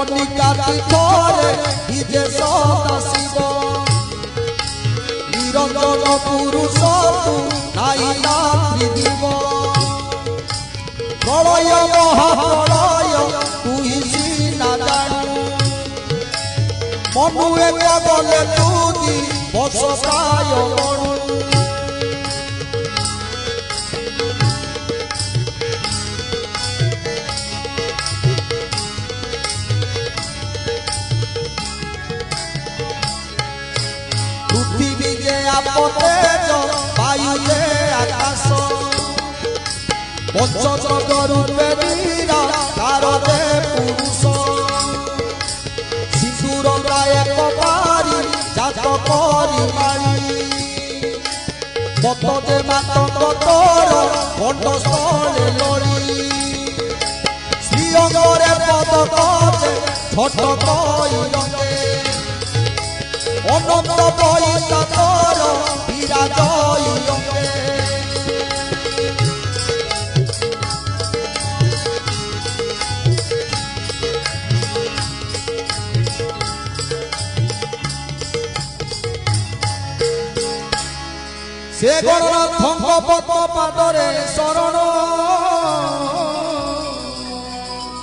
কনিকাটি ধরে বিজে সদা শিব নিরঞ্জন পুরুষ তু নাই রাত্রি দিব প্রলয় মহাপ্রলয় তুই সিনা জানু মনু একা বলে তুই বসকায় মনু পৃথিবী যে আপতেজ বায়ুতে আকাশ পঞ্চজগ রূপে বীরা কারদে পুরুষ সিঁদুর গায়ে কপারি জাত করি মারি কত যে মাতঙ্গ তোর কণ্ঠস্থলে লড়ি শ্রীঅঙ্গরে পদকতে ছোট কই রঙে অনন্ত পয়সা তোর বিরাজয় রঙে সে গণনাথ পাদরে শরণ